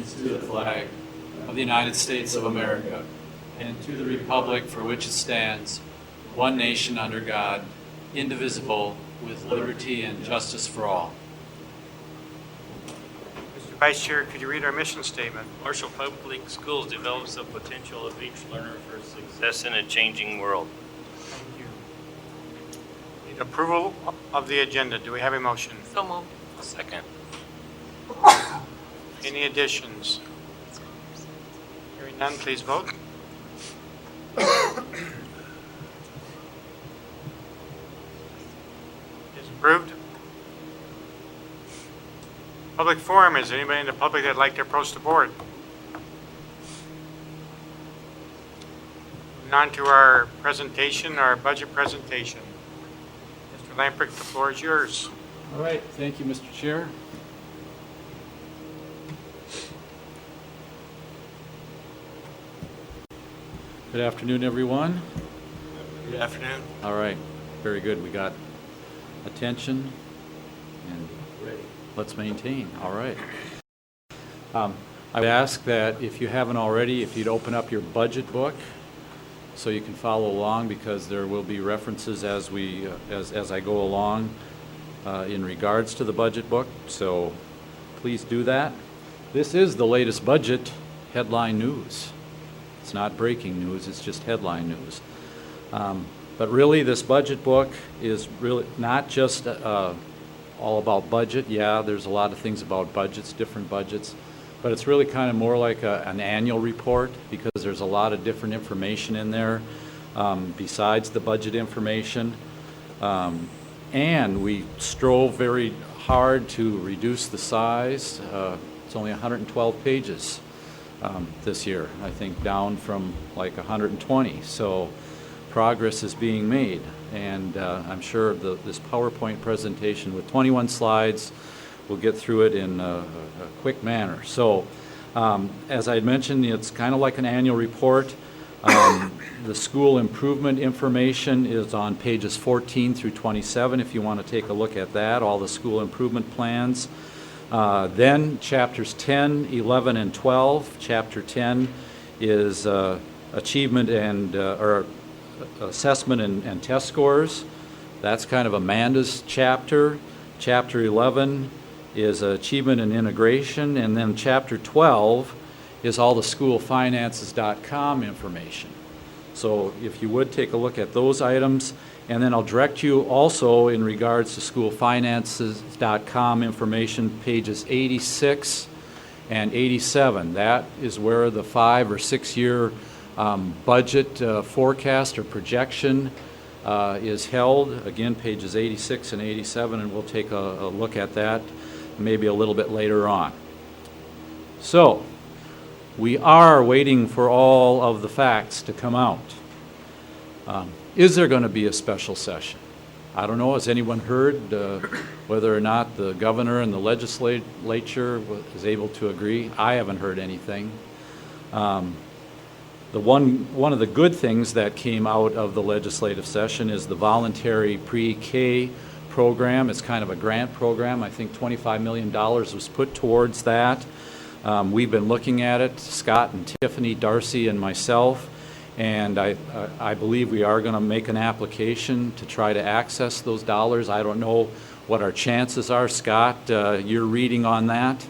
allegiance to the flag of the United States of America and to the republic for which it stands, one nation under God, indivisible, with liberty and justice for all. Mr. Vice Chair, could you read our mission statement? Marshall Public Schools develops the potential of each learner for success in a changing world. Thank you. Need approval of the agenda. Do we have a motion? So moved. Second. Any additions? Hearing none, please vote. Is approved. Public forum. Is there anybody in the public that'd like to approach the board? Moving on to our presentation, our budget presentation. Mr. Lamprecht, the floor is yours. All right, thank you, Mr. Chair. Good afternoon, everyone. Good afternoon. All right, very good. We got attention and let's maintain. All right. I would ask that if you haven't already, if you'd open up your budget book so you can follow along, because there will be references as I go along in regards to the budget book. So please do that. This is the latest budget headline news. It's not breaking news, it's just headline news. But really, this budget book is really not just all about budget. Yeah, there's a lot of things about budgets, different budgets, but it's really kind of more like an annual report, because there's a lot of different information in there besides the budget information. And we strove very hard to reduce the size. It's only 112 pages this year, I think, down from like 120. So progress is being made, and I'm sure this PowerPoint presentation with 21 slides, we'll get through it in a quick manner. So as I had mentioned, it's kind of like an annual report. The school improvement information is on pages 14 through 27 if you want to take a look at that, all the school improvement plans. Then chapters 10, 11, and 12. Chapter 10 is achievement and or assessment and test scores. That's kind of Amanda's chapter. Chapter 11 is achievement and integration, and then chapter 12 is all the schoolfinances.com information. So if you would take a look at those items, and then I'll direct you also in regards to schoolfinances.com information, pages 86 and 87. That is where the 5 or 6 year budget forecast or projection is held. Again, pages 86 and 87, and we'll take a look at that maybe a little bit later on. So, we are waiting for all of the facts to come out. Is there going to be a special session? I don't know. Has anyone heard whether or not the governor and the legislature is able to agree? I haven't heard anything. One of the good things that came out of the legislative session is the voluntary pre-K program. It's kind of a grant program. I think $25 million was put towards that. We've been looking at it, Scott and Tiffany, Darcy and myself, and I believe we are going to make an application to try to access those dollars. I don't know what our chances are. Scott, your reading on that?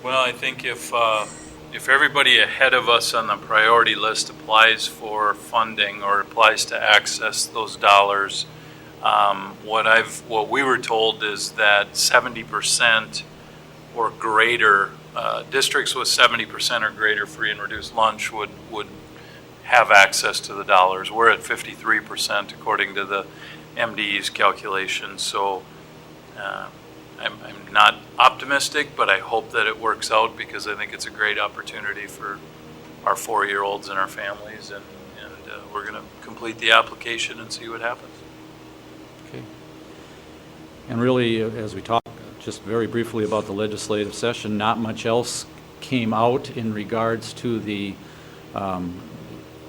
Well, I think if everybody ahead of us on the priority list applies for funding or applies to access those dollars, what we were told is that 70% or greater districts with 70% or greater free and reduced lunch would have access to the dollars. We're at 53% according to the MDE's calculations. So I'm not optimistic, but I hope that it works out, because I think it's a great opportunity for our 4-year-olds and our families, and we're going to complete the application and see what happens. Okay. And really, as we talk just very briefly about the legislative session, not much else came out in regards to the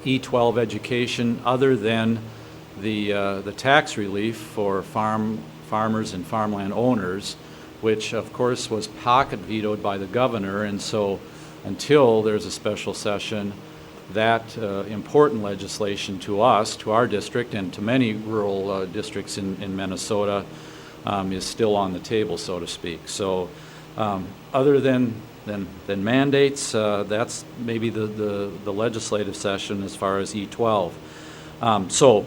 E12 education other than the tax relief for farmers and farmland owners which of course was pocket vetoed by the governor, and so until there's a special session, that important legislation to us, to our district, and to many rural districts in Minnesota is still on the table, so to speak. So other than mandates, that's maybe the legislative session as far as E12. So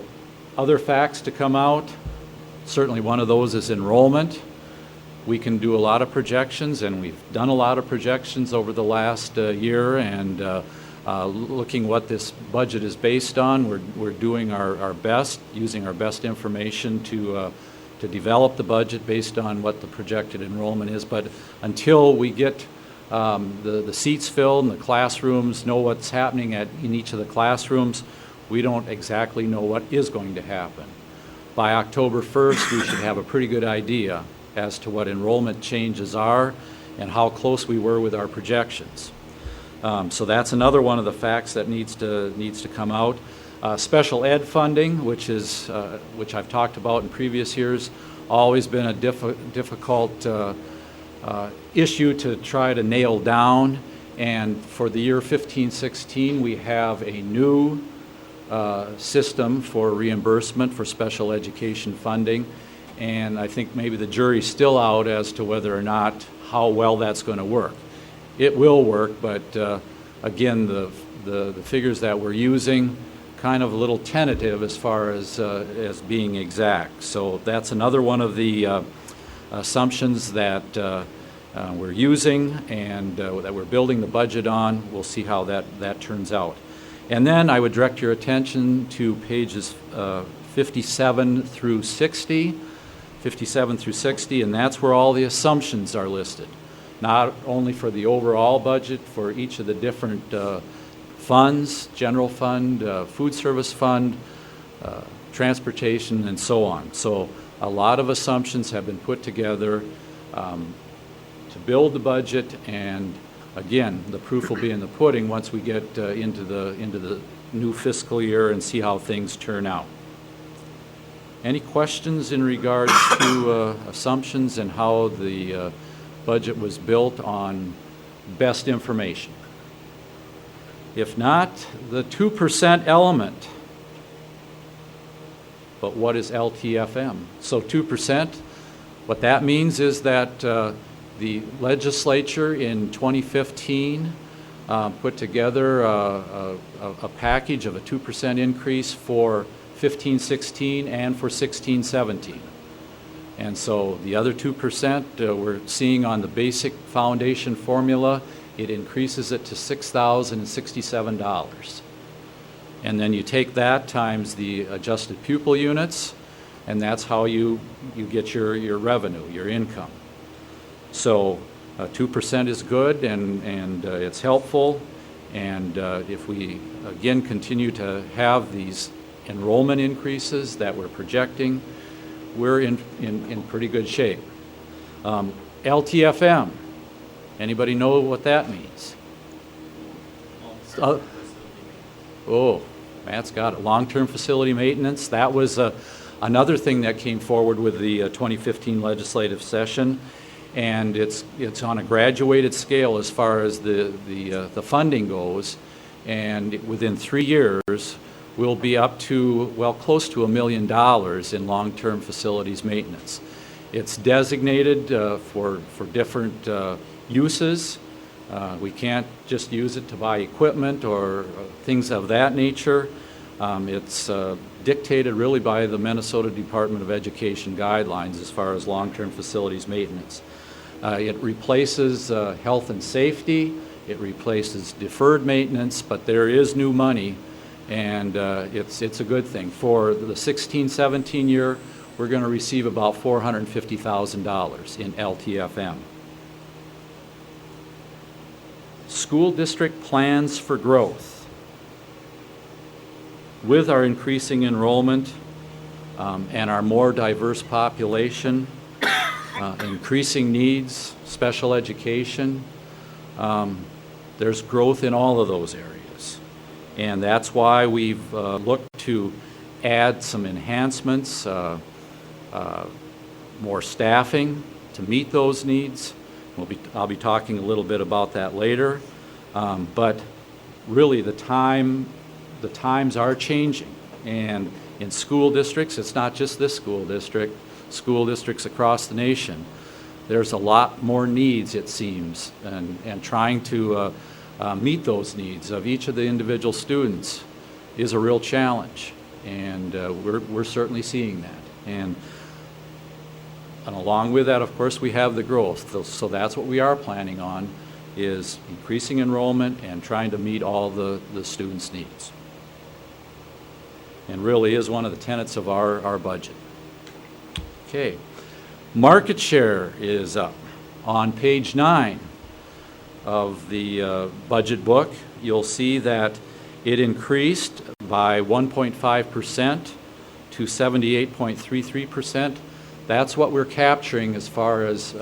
other facts to come out, certainly one of those is enrollment. We can do a lot of projections, and we've done a lot of projections over the last year, and looking what this budget is based on, we're doing our best, using our best information to develop the budget based on what the projected enrollment is. But until we get the seats filled and the classrooms, know what's happening in each of the classrooms, we don't exactly know what is going to happen. By October 1st, we should have a pretty good idea as to what enrollment changes are and how close we were with our projections. So that's another one of the facts that needs to come out. Special ed funding, which I've talked about in previous years, always been a difficult issue to try to nail down. And for the year 15-16, we have a new system for reimbursement for special education funding. And I think maybe the jury's still out as to whether or not how well that's going to work. It will work, but again, the figures that we're using, kind of a little tentative as far as being exact. So that's another one of the assumptions that we're using and that we're building the budget on. We'll see how that turns out. And then I would direct your attention to pages 57 through 60, and that's where all the assumptions are listed. Not only for the overall budget, for each of the different funds, general fund, food service fund, transportation, and so on. So a lot of assumptions have been put together to build the budget, and again, the proof will be in the pudding once we get into the new fiscal year and see how things turn out. Any questions in regards to assumptions and how the budget was built on best information? If not, the 2% element. But what is LTFM? So 2%, what that means is that the legislature in 2015 put together a package of a 2% increase for 15-16 and for 16-17. And so the other 2% we're seeing on the basic foundation formula, it increases it to $6,067. And then you take that times the adjusted pupil units, and that's how you get your revenue, your income. So 2% is good, and it's helpful. And if we, again, continue to have these enrollment increases that we're projecting, we're in pretty good shape. LTFM, anybody know what that means? Oh, Matt's got it. Long-term facility maintenance. That was another thing that came forward with the 2015 legislative session, and it's on a graduated scale as far as the funding goes, and within 3 years, we'll be up to, well, close to $1 million in long-term facilities maintenance. It's designated for different uses. We can't just use it to buy equipment or things of that nature. It's dictated really by the Minnesota Department of Education guidelines as far as long-term facilities maintenance. It replaces health and safety. It replaces deferred maintenance, but there is new money, and it's a good thing. For the 16-17 year, we're going to receive about $450,000 in LTFM. School district plans for growth. With our increasing enrollment and our more diverse population, increasing needs, special education, there's growth in all of those areas. And that's why we've looked to add some enhancements, more staffing, to meet those needs. I'll be talking a little bit about that later. But really, the times are changing. And in school districts, it's not just this school district, school districts across the nation, there's a lot more needs, it seems, and trying to meet those needs of each of the individual students is a real challenge. And we're certainly seeing that. And along with that, of course, we have the growth. So that's what we are planning on, is increasing enrollment and trying to meet all the students' needs. And really is one of the tenets of our budget. Okay. Market share is up. On page 9 of the budget book, you'll see that it increased by 1.5% to 78.33%. That's what we're capturing as far as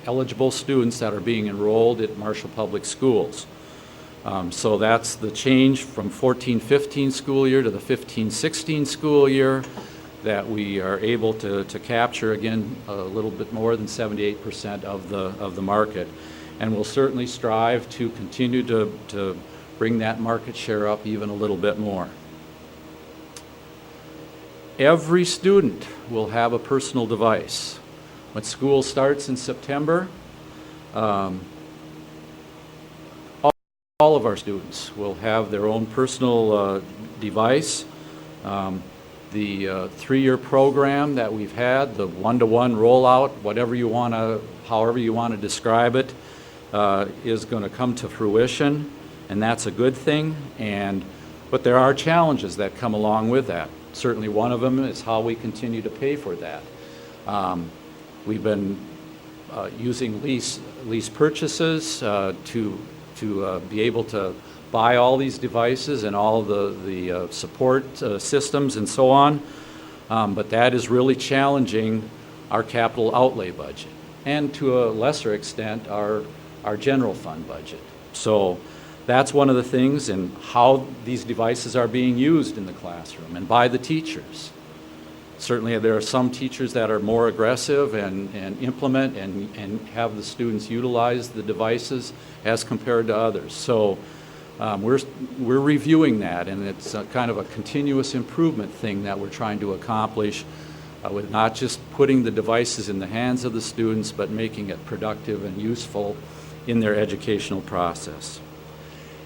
eligible students that are being enrolled at Marshall Public Schools. So that's the change from 14-15 school year to the 15-16 school year, that we are able to capture, again, a little bit more than 78% of the market. And we'll certainly strive to continue to bring that market share up even a little bit more. Every student will have a personal device. When school starts in September, all of our students will have their own personal device. The 3-year program that we've had, the one-to-one rollout, however you want to describe it, is going to come to fruition, and that's a good thing. But there are challenges that come along with that. Certainly one of them is how we continue to pay for that. We've been using lease purchases to be able to buy all these devices and all the support systems and so on. But that is really challenging our capital outlay budget, and to a lesser extent our general fund budget. So that's one of the things, and how these devices are being used in the classroom and by the teachers. Certainly there are some teachers that are more aggressive and implement and have the students utilize the devices as compared to others. So we're reviewing that, and it's a kind of a continuous improvement thing that we're trying to accomplish, with not just putting the devices in the hands of the students, but making it productive and useful in their educational process.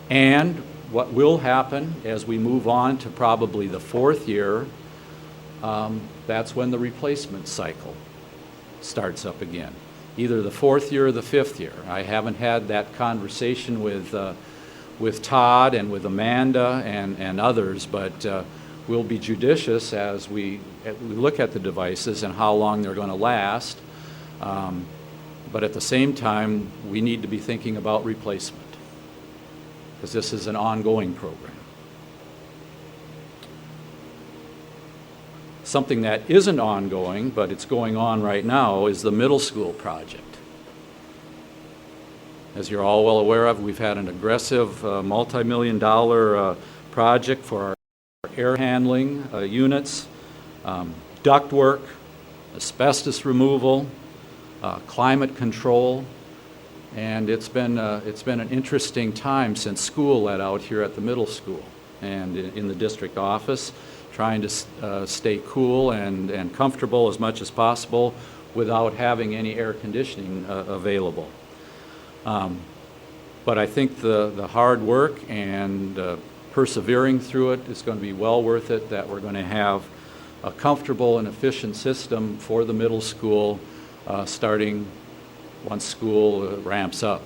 And what will happen as we move on to probably the 4th year, that's when the replacement cycle starts up again. Either the 4th year or the 5th year. I haven't had that conversation with Todd and with Amanda and others, but we'll be judicious as we look at the devices and how long they're going to last. But at the same time, we need to be thinking about replacement, because this is an ongoing program. Something that isn't ongoing, but it's going on right now, is the middle school project. As you're all well aware of, we've had an aggressive multi-million-dollar project for our air handling units, ductwork, asbestos removal, climate control, and it's been an interesting time since school let out here at the middle school and in the district office, trying to stay cool and comfortable as much as possible without having any air conditioning available. But I think the hard work and persevering through it is going to be well worth it, that we're going to have a comfortable and efficient system for the middle school starting once school ramps up.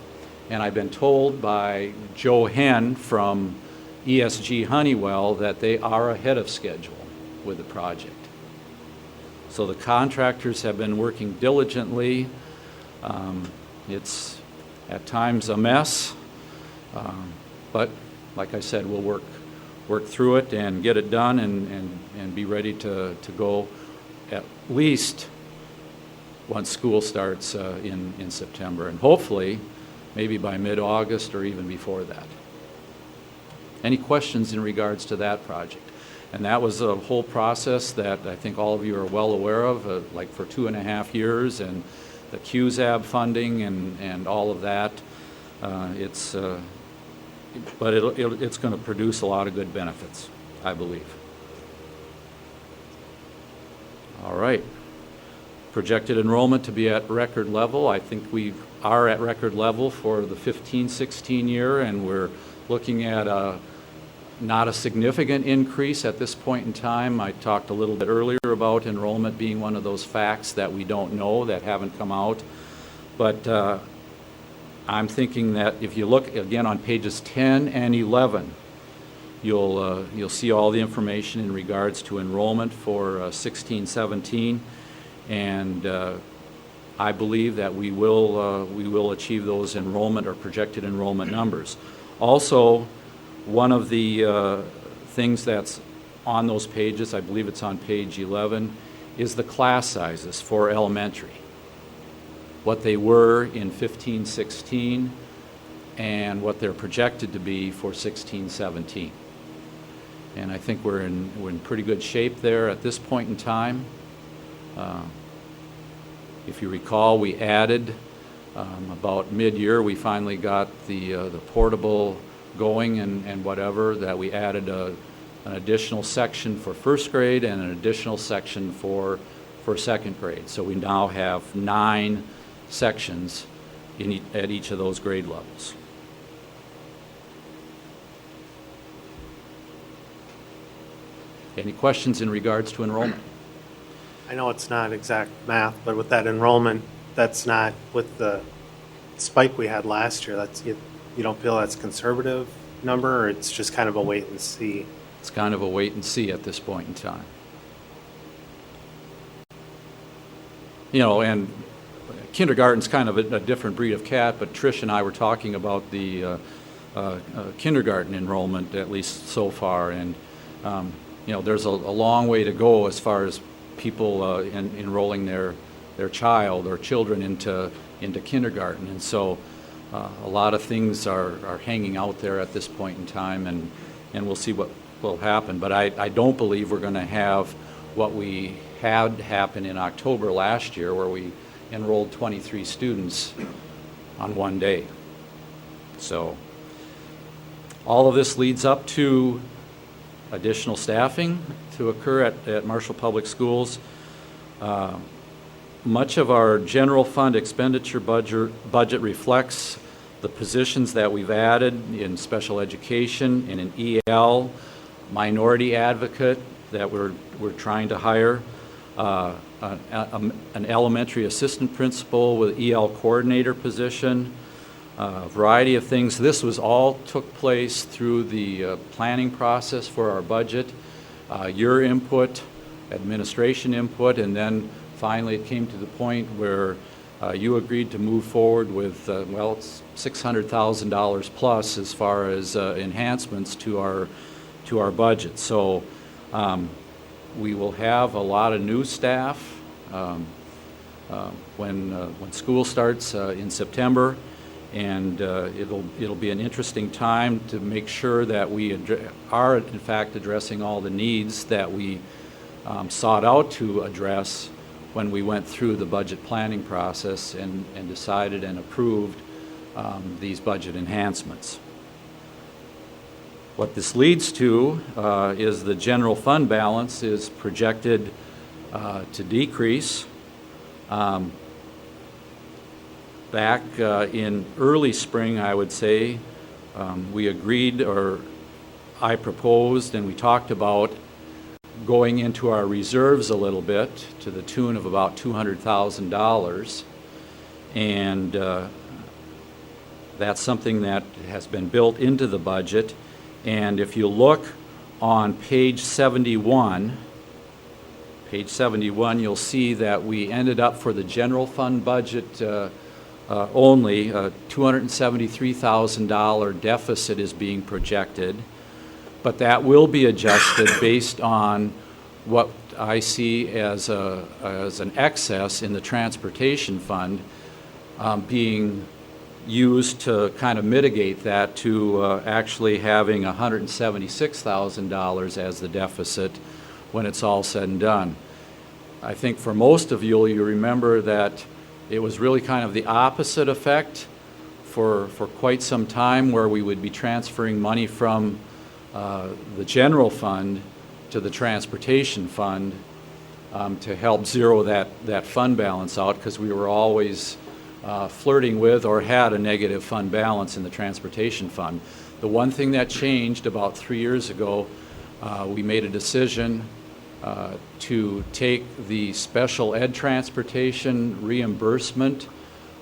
And I've been told by Joe Henn from ESG Honeywell that they are ahead of schedule with the project. So the contractors have been working diligently. It's at times a mess, but like I said, we'll work through it and get it done and be ready to go at least once school starts in September, and hopefully maybe by mid-August or even before that. Any questions in regards to that project? And that was a whole process that I think all of you are well aware of, like for 2.5 years, and QZAB funding and all of that. But it's going to produce a lot of good benefits, I believe. All right. Projected enrollment to be at record level. I think we are at record level for the 15-16 year, and we're looking at not a significant increase at this point in time. I talked a little bit earlier about enrollment being one of those facts that we don't know, that haven't come out. But I'm thinking that if you look again on pages 10 and 11, you'll see all the information in regards to enrollment for 16-17, and I believe that we will achieve those enrollment or projected enrollment numbers. Also, one of the things that's on those pages, I believe it's on page 11, is the class sizes for elementary. What they were in 15-16 and what they're projected to be for 16-17. And I think we're in pretty good shape there at this point in time. If you recall, we added about mid-year, we finally got the portable going and whatever, that we added an additional section for first grade and an additional section for second grade. So we now have 9 sections at each of those grade levels. Any questions in regards to enrollment? I know it's not exact math, but with that enrollment, that's not with the spike we had last year. That's you don't feel that's conservative number, or it's just kind of a wait and see? It's kind of a wait and see at this point in time. You know, and kindergarten's kind of a different breed of cat, but Trish and I were talking about the kindergarten enrollment, at least so far, and you know, there's a long way to go as far as people enrolling their child or children into kindergarten, and so a lot of things are hanging out there at this point in time, and we'll see what will happen. But I don't believe we're going to have what we had happen in October last year, where we enrolled 23 students on one day. So all of this leads up to additional staffing to occur at Marshall Public Schools. Much of our general fund expenditure budget reflects the positions that we've added in special education, in an EL, minority advocate that we're trying to hire, an elementary assistant principal with EL coordinator position, a variety of things. This took place through the planning process for our budget, your input, administration input, and then finally it came to the point where you agreed to move forward with, well, it's $600,000 plus as far as enhancements to our budget. So we will have a lot of new staff when school starts in September, and it'll be an interesting time to make sure that we are in fact addressing all the needs that we sought out to address when we went through the budget planning process and decided and approved these budget enhancements. What this leads to is the general fund balance is projected to decrease. Back in early spring, I would say, we agreed, or I proposed, and we talked about going into our reserves a little bit to the tune of about $200,000, and that's something that has been built into the budget. And if you look on page 71, you'll see that we ended up for the general fund budget only a $273,000 deficit is being projected, but that will be adjusted based on what I see as an excess in the transportation fund being used to kind of mitigate that to actually having $176,000 as the deficit when it's all said and done. I think for most of you, you remember that It was really kind of the opposite effect for quite some time, where we would be transferring money from the general fund to the transportation fund to help zero that fund balance out, because we were always flirting with or had a negative fund balance in the transportation fund. The one thing that changed about 3 years ago, we made a decision to take the special ed transportation reimbursement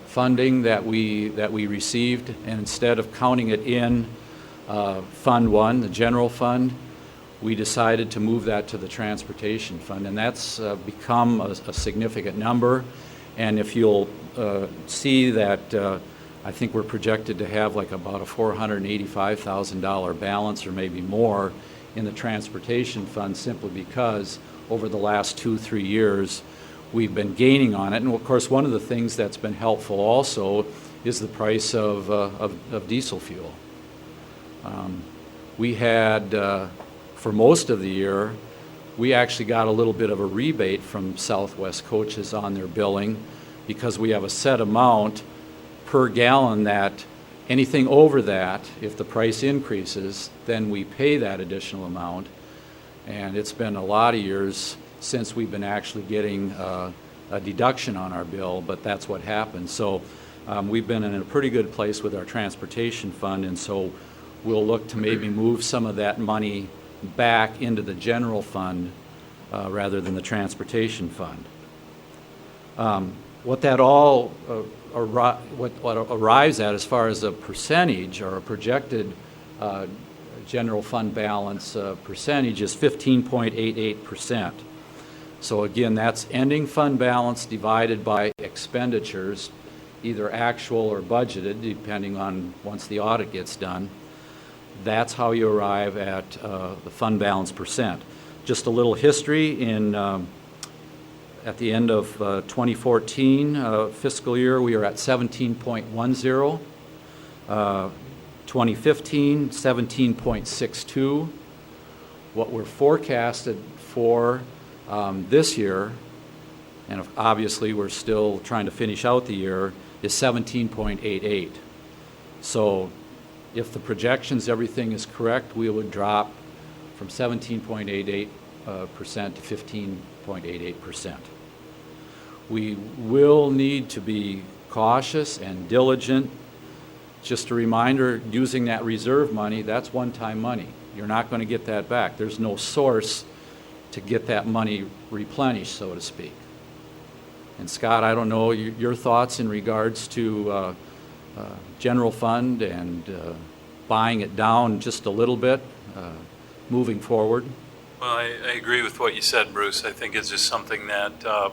funding that we received, and instead of counting it in Fund 1, the general fund, we decided to move that to the transportation fund, and that's become a significant number. And if you'll see that, I think we're projected to have like about a $485,000 balance or maybe more in the transportation fund, simply because over the last 2-3 years we've been gaining on it. And of course, one of the things that's been helpful also is the price of diesel fuel. We had, for most of the year, we actually got a little bit of a rebate from Southwest coaches on their billing, because we have a set amount per gallon that anything over that, if the price increases, then we pay that additional amount. And it's been a lot of years since we've been actually getting a deduction on our bill, but that's what happened. So we've been in a pretty good place with our transportation fund, and so we'll look to maybe move some of that money back into the general fund rather than the transportation fund. What that all what arrives at as far as a percentage or a projected general fund balance percentage is 15.88%. So again, that's ending fund balance divided by expenditures, either actual or budgeted, depending on once the audit gets done. That's how you arrive at the fund balance percent. Just a little history. At the end of 2014 fiscal year, we were at 17.10. 2015, 17.62. What we're forecasted for this year, and obviously we're still trying to finish out the year, is 17.88. So if the projections, everything is correct, we would drop from 17.88% to 15.88%. We will need to be cautious and diligent. Just a reminder, using that reserve money, that's one-time money. You're not going to get that back. There's no source to get that money replenished, so to speak. And Scott, I don't know your thoughts in regards to general fund and buying it down just a little bit moving forward. Well, I agree with what you said, Bruce. I think it's just something that, the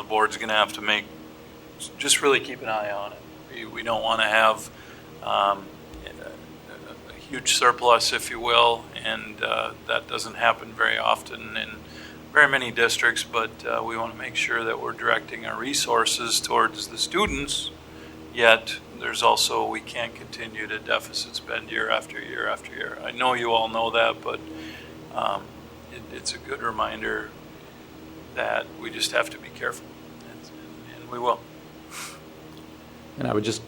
board's going to have to just really keep an eye on it. We don't want to have a huge surplus, if you will, and that doesn't happen very often in very many districts, but we want to make sure that we're directing our resources towards the students, yet there's also, we can't continue to deficit spend year after year after year. I know you all know that, but it's a good reminder that we just have to be careful, and we will. And I would just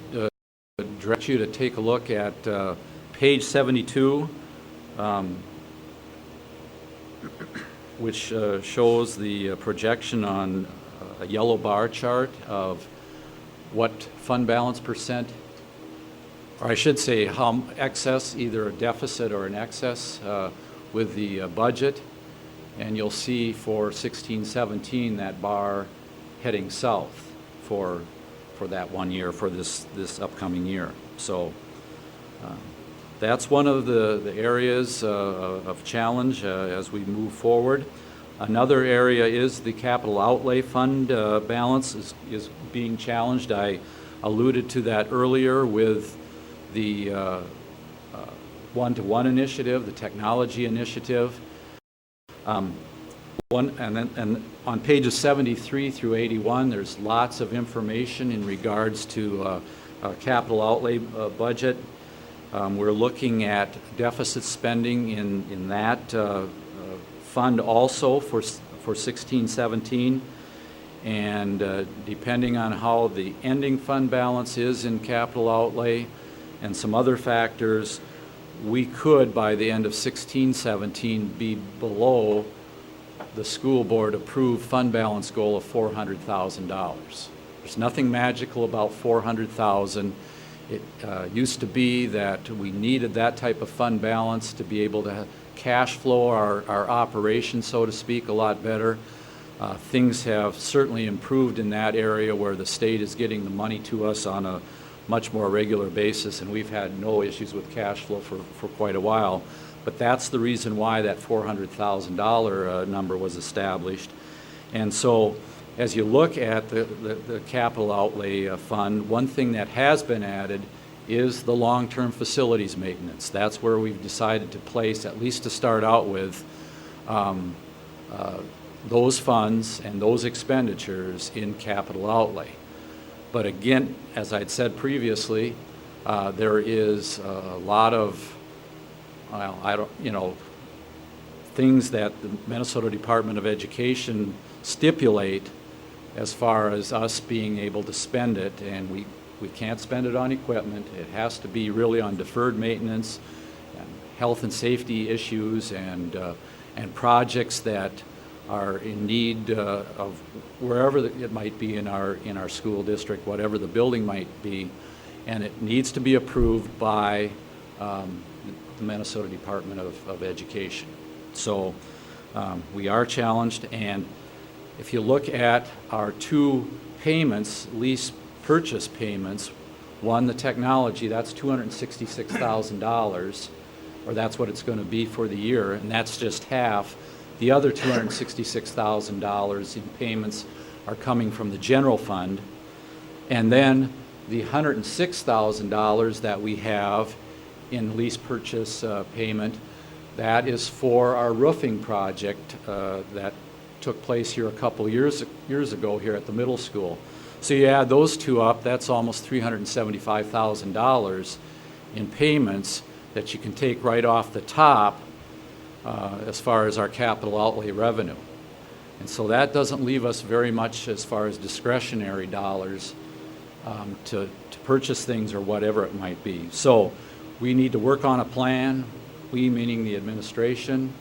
direct you to take a look at page 72, which shows the projection on a yellow bar chart of what fund balance percent, or I should say how excess, either a deficit or an excess with the budget. And you'll see for 16-17 that bar heading south for that 1 year, for this upcoming year. So that's one of the areas of challenge as we move forward. Another area is the capital outlay fund balance is being challenged. I alluded to that earlier with the one-to-one initiative, the technology initiative. And on pages 73 through 81, there's lots of information in regards to capital outlay budget. We're looking at deficit spending in that fund also for 16-17. And depending on how the ending fund balance is in capital outlay and some other factors, we could, by the end of 16-17, be below the school board approved fund balance goal of $400,000. There's nothing magical about $400,000. It used to be that we needed that type of fund balance to be able to cash flow our operation, so to speak, a lot better. Things have certainly improved in that area where the state is getting the money to us on a much more regular basis, and we've had no issues with cash flow for quite a while. But that's the reason why that $400,000 number was established. And so as you look at the capital outlay fund, one thing that has been added is the long-term facilities maintenance. That's where we've decided to place, at least to start out with, those funds and those expenditures in capital outlay. But again, as I'd said previously, there is a lot of, things that the Minnesota Department of Education stipulate as far as us being able to spend it, and we can't spend it on equipment. It has to be really on deferred maintenance, and health and safety issues, and projects that are in need of wherever it might be in our school district, whatever the building might be, and it needs to be approved by the Minnesota Department of Education. So we are challenged, and if you look at our two payments, lease purchase payments, one, the technology, that's $266,000, or that's what it's going to be for the year, and that's just half. The other $266,000 in payments are coming from the general fund. And then the $106,000 that we have in lease purchase payment, that is for our roofing project that took place here a couple years ago here at the middle school. So you add those two up, that's almost $375,000 in payments that you can take right off the top as far as our capital outlay revenue. And so that doesn't leave us very much as far as discretionary dollars to purchase things or whatever it might be. So we need to work on a plan, we meaning the administration,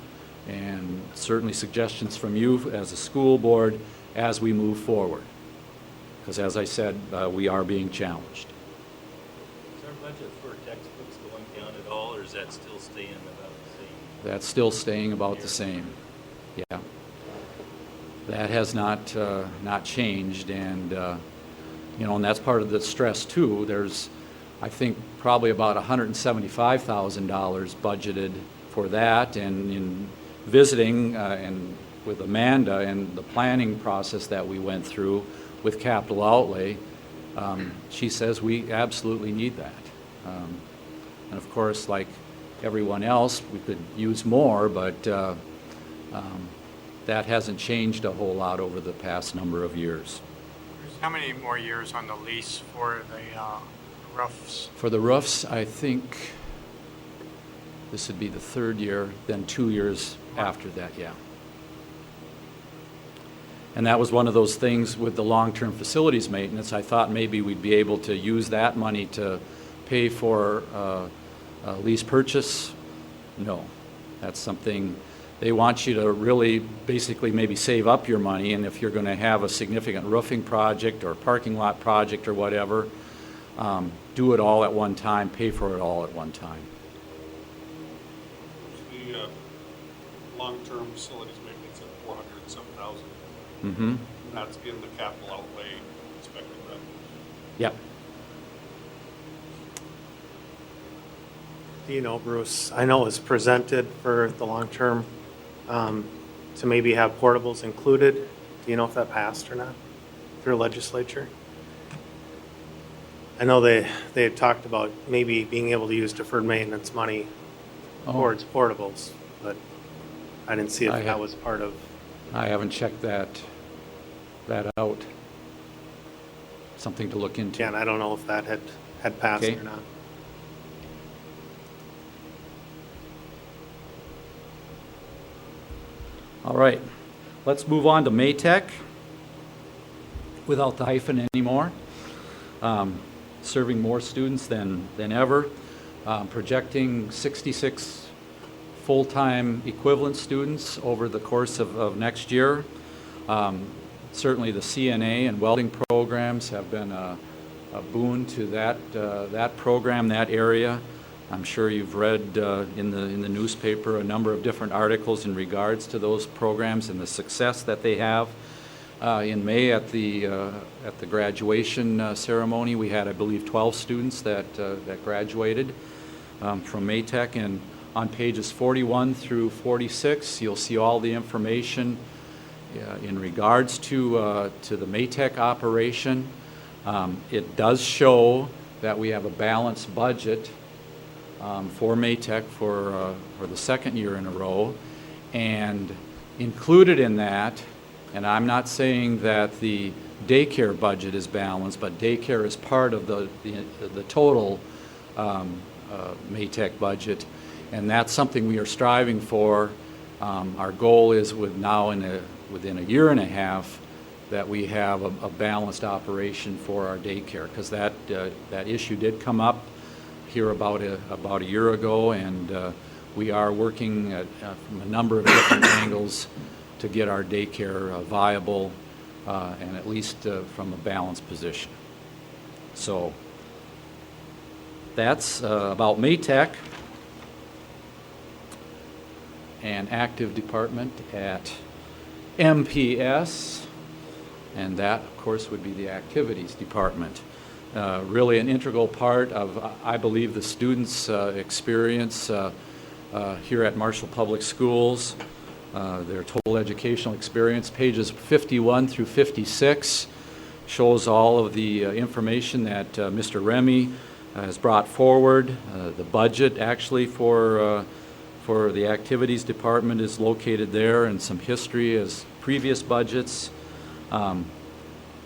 and certainly suggestions from you as a school board as we move forward. Because as I said, we are being challenged. Is our budget for textbooks going down at all, or is that still staying about the same? That's still staying about the same. Yeah. That has not changed, and and that's part of the stress too. There's, I think, probably about $175,000 budgeted for that, and in visiting and with Amanda and the planning process that we went through with capital outlay, she says we absolutely need that. And of course, like everyone else, we could use more, but that hasn't changed a whole lot over the past number of years. How many more years on the lease for the roofs? For the roofs, I think this would be the third year, then 2 years after that, yeah. And that was one of those things with the long-term facilities maintenance. I thought maybe we'd be able to use that money to pay for lease purchase. No, that's something they want you to really basically maybe save up your money, and if you're going to have a significant roofing project or parking lot project or whatever, do it all at one time, pay for it all at one time. The long-term facilities maintenance at 400-some thousand. Mm-hmm. That's in the capital outlay expected revenue. Yep. Bruce, I know it was presented for the long-term to maybe have portables included. Do you know if that passed or not through legislature? I know they had talked about maybe being able to use deferred maintenance money towards portables, but I didn't see if that was part of. I haven't checked that out. Something to look into. Yeah, and I don't know if that had passed Okay. or not. All right, let's move on to Maytech. without the hyphen anymore, serving more students than ever, projecting 66 full-time equivalent students over the course of next year. Certainly the CNA and welding programs have been a boon to that program, that area. I'm sure you've read in the newspaper a number of different articles in regards to those programs and the success that they have. In May at the graduation ceremony, we had, I believe, 12 students that graduated from Maytech, and on pages 41 through 46, you'll see all the information in regards to the Maytech operation. It does show that we have a balanced budget for Maytech for the second year in a row, and included in that, and I'm not saying that the daycare budget is balanced, but daycare is part of the total Maytech budget, and that's something we are striving for. Our goal is within a year and a half that we have a balanced operation for our daycare, because that issue did come up here about a year ago, and we are working from a number of different angles to get our daycare viable and at least from a balanced position. So that's about Maytech. And active department at MPS, and that, of course, would be the activities department. Really an integral part of, I believe, the students' experience here at Marshall Public Schools, their total educational experience. Pages 51 through 56 shows all of the information that Mr. Remy has brought forward. The budget, actually, for the activities department is located there, and some history as previous budgets.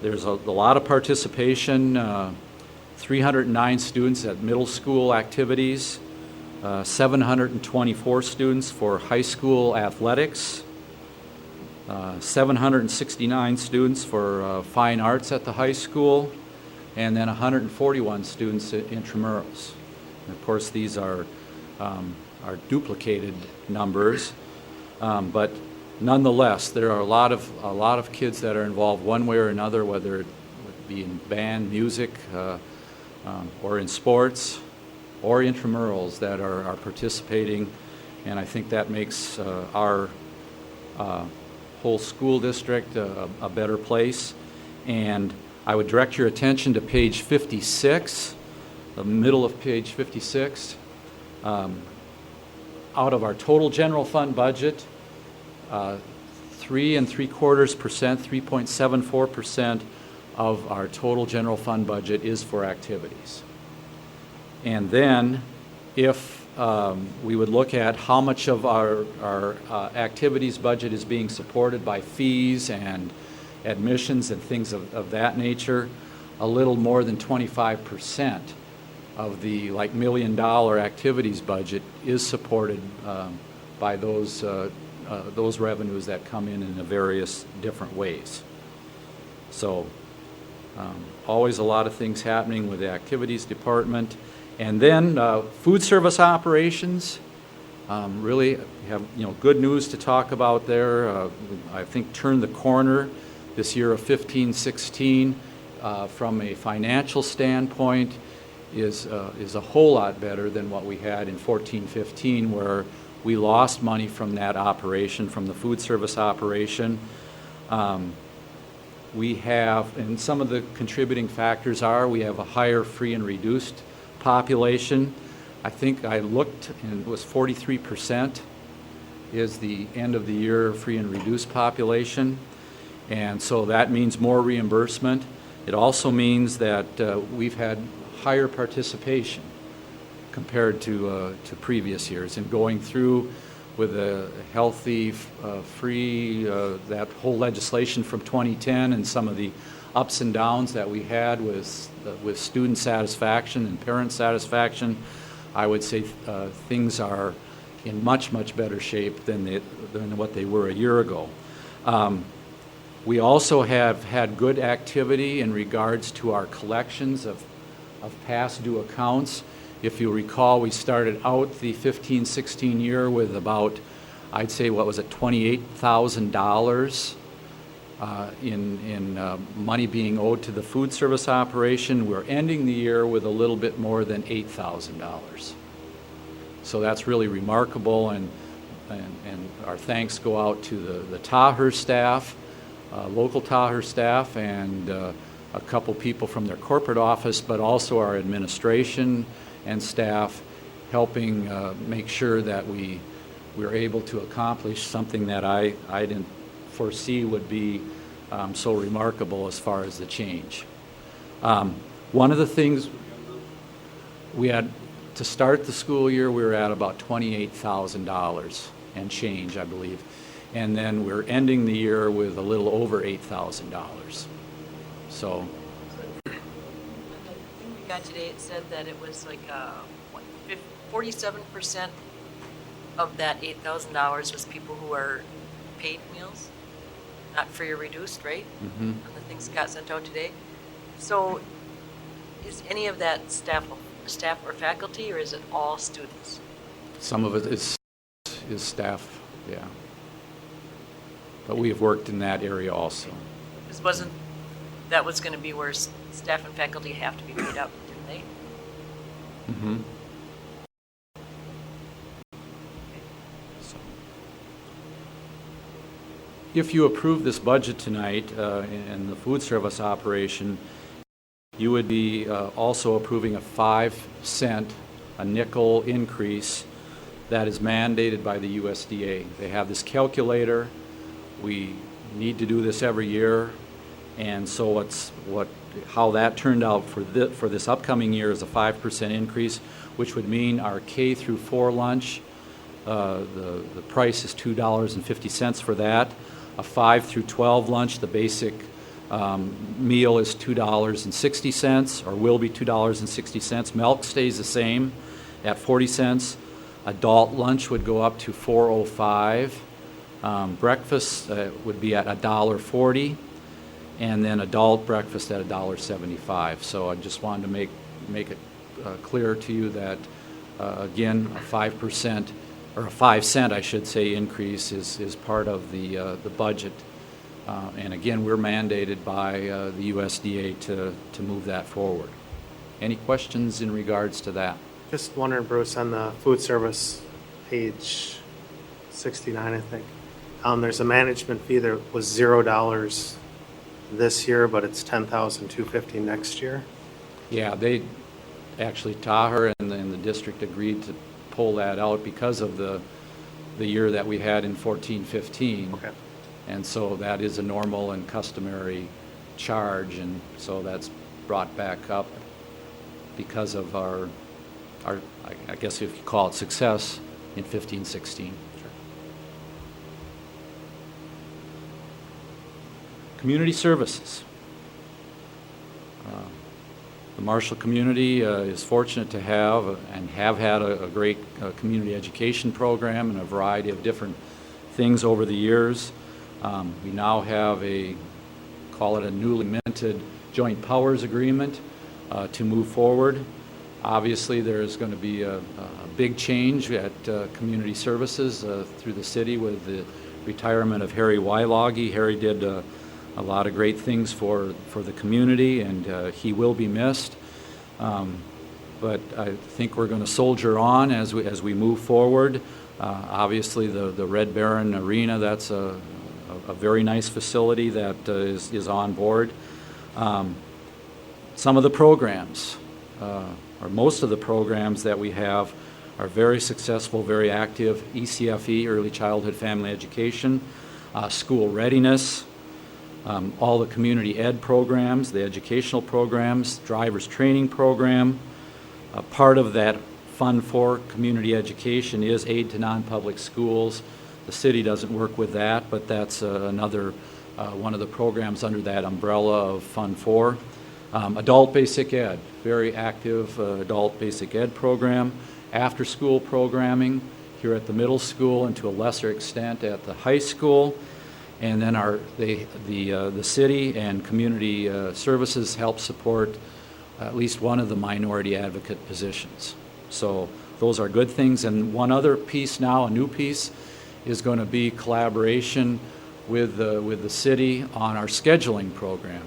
There's a lot of participation, 309 students at middle school activities, 724 students for high school athletics, 769 students for fine arts at the high school, and then 141 students at intramurals. And of course, these are duplicated numbers, but nonetheless, there are a lot of kids that are involved one way or another, whether it be in band, music, or in sports, or intramurals that are participating, and I think that makes our whole school district a better place. And I would direct your attention to page 56, the middle of page 56. Out of our total general fund budget, 3.74% of our total general fund budget is for activities. And then if we would look at how much of our activities budget is being supported by fees and admissions and things of that nature, a little more than 25% of the $1 million activities budget is supported by those revenues that come in various different ways. So always a lot of things happening with the activities department. And then food service operations, really have good news to talk about there. I think turned the corner this year of 15-16 from a financial standpoint is a whole lot better than what we had in 14-15, where we lost money from that operation, from the food service operation. We have, and some of the contributing factors are, we have a higher free and reduced population. I think I looked, and it was 43% is the end of the year free and reduced population. And so that means more reimbursement. It also means that we've had higher participation compared to previous years, and going through with a healthy, free, that whole legislation from 2010 and some of the ups and downs that we had with student satisfaction and parent satisfaction, I would say things are in much, much better shape than what they were a year ago. We also have had good activity in regards to our collections of past due accounts. If you recall, we started out the 15-16 year with about, I'd say, what was it, $28,000 in money being owed to the food service operation. We're ending the year with a little bit more than $8,000. So that's really remarkable, and our thanks go out to the Taher staff, local Taher staff, and a couple people from their corporate office, but also our administration and staff helping make sure that we were able to accomplish something that I didn't foresee would be so remarkable as far as the change. One of the things we had to start the school year, we were at about $28,000 and change, I believe. And then we're ending the year with a little over $8,000. So, The thing we got today, it said that it was like 47% of that $8,000 was people who are paid meals, not free or reduced, right? mhm. On the things that got sent out today. So is any of that staff or faculty, or is it all students? Some of it is staff, yeah. But we have worked in that area also. Because that was going to be where staff and faculty have to be paid up, didn't they? Mm-hmm. So, if you approve this budget tonight in the food service operation, you would be also approving a 5 cent, a nickel increase that is mandated by the USDA. They have this calculator. We need to do this every year, and so how that turned out for this upcoming year is a 5% increase, which would mean our K through 4 lunch, the price is $2.50 for that. A 5 through 12 lunch, the basic meal is $2.60, or will be $2.60. Milk stays the same at 40 cents. Adult lunch would go up to $4.05. Breakfast would be at $1.40, and then adult breakfast at $1.75. So I just wanted to make it clear to you that again, a 5% or a 5 cent, I should say, increase is part of the budget. And again, we're mandated by the USDA to move that forward. Any questions in regards to that? Just wondering, Bruce, on the food service, page 69, I think. There's a management fee that was $0 this year, but it's $10,250 next year. Yeah, they actually, Taher and the district agreed to pull that out because of the year that we had in 14-15. Okay. And so that is a normal and customary charge, and so that's brought back up because of our I guess if you call it success in 15-16. Community services. The Marshall community is fortunate to have and have had a great community education program and a variety of different things over the years. We now have call it a newly minted joint powers agreement to move forward. Obviously, there's going to be a big change at community services through the city with the retirement of Harry Wyloggy. Harry did a lot of great things for the community, and he will be missed. But I think we're going to soldier on as we move forward. Obviously, the Red Baron Arena, that's a very nice facility that is on board. Some of the programs, or most of the programs that we have, are very successful, very active. ECFE, Early Childhood Family Education, School Readiness, all the community ed programs, the educational programs, driver's training program. Part of that Fund for Community Education is aid to non-public schools. The city doesn't work with that, but that's another one of the programs under that umbrella of Fund 4. Adult Basic Ed, very active adult basic ed program. After-school programming here at the middle school and to a lesser extent at the high school. And then the city and community services help support at least one of the minority advocate positions. So those are good things. And one other piece now, a new piece, is going to be collaboration with the city on our scheduling program.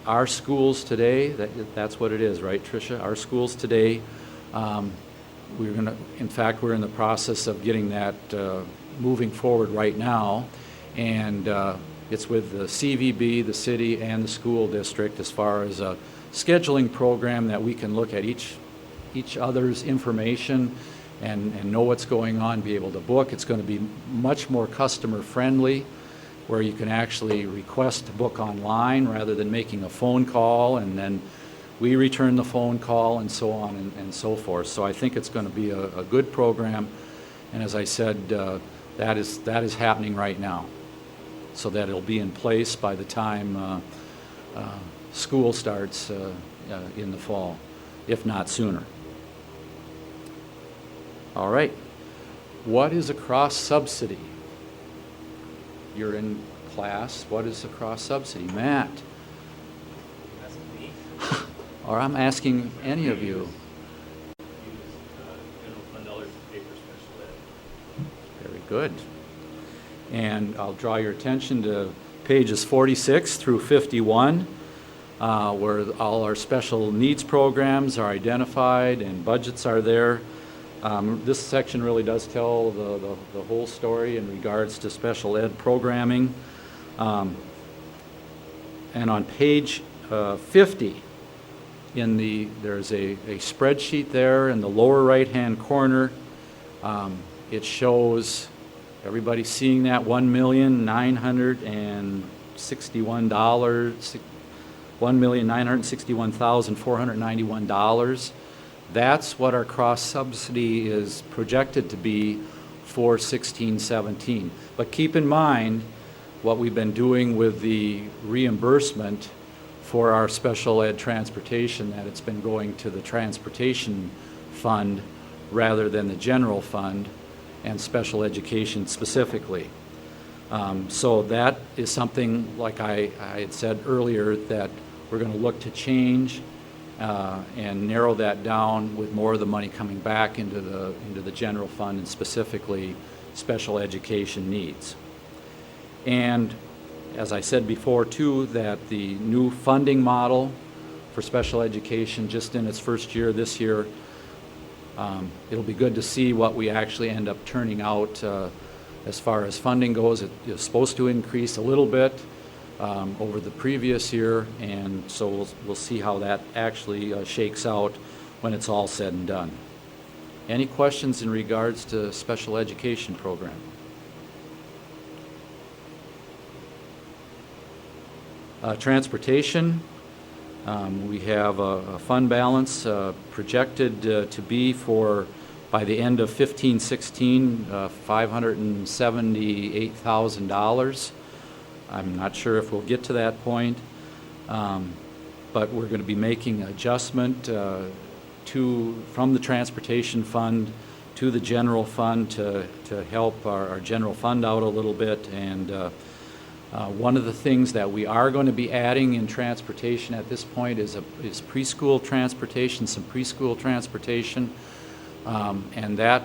Our schools today, that's what it is, right, Tricia? Our schools today, in fact, we're in the process of getting that moving forward right now. And it's with the CVB, the city, and the school district as far as a scheduling program that we can look at each other's information and know what's going on, be able to book. It's going to be much more customer friendly, where you can actually request to book online rather than making a phone call and then we return the phone call and so on and so forth. So I think it's going to be a good program. And as I said, that is happening right now, so that it'll be in place by the time school starts in the fall, if not sooner. All right. What is a cross-subsidy? You're in class. What is a cross-subsidy? Matt? Or I'm asking any of you. General fund dollars to pay for special ed. Very good. And I'll draw your attention to pages 46 through 51, where all our special needs programs are identified and budgets are there. This section really does tell the whole story in regards to special ed programming. And on page 50, there's a spreadsheet there in the lower right-hand corner. It shows, everybody seeing that, $1,961,491. That's what our cross-subsidy is projected to be for 16-17. But keep in mind what we've been doing with the reimbursement for our special ed transportation, that it's been going to the transportation fund rather than the general fund and special education specifically. So that is something, like I had said earlier, that we're going to look to change and narrow that down, with more of the money coming back into the general fund and specifically special education needs. And as I said before too, that the new funding model for special education, just in its first year this year, it'll be good to see what we actually end up turning out as far as funding goes. It is supposed to increase a little bit over the previous year, and so we'll see how that actually shakes out when it's all said and done. Any questions in regards to special education program? Transportation, we have a fund balance projected to be by the end of 15-16, $578,000. I'm not sure if we'll get to that point, but we're going to be making an adjustment from the transportation fund to the general fund to help our general fund out a little bit. And one of the things that we are going to be adding in transportation at this point is preschool transportation, some preschool transportation, and that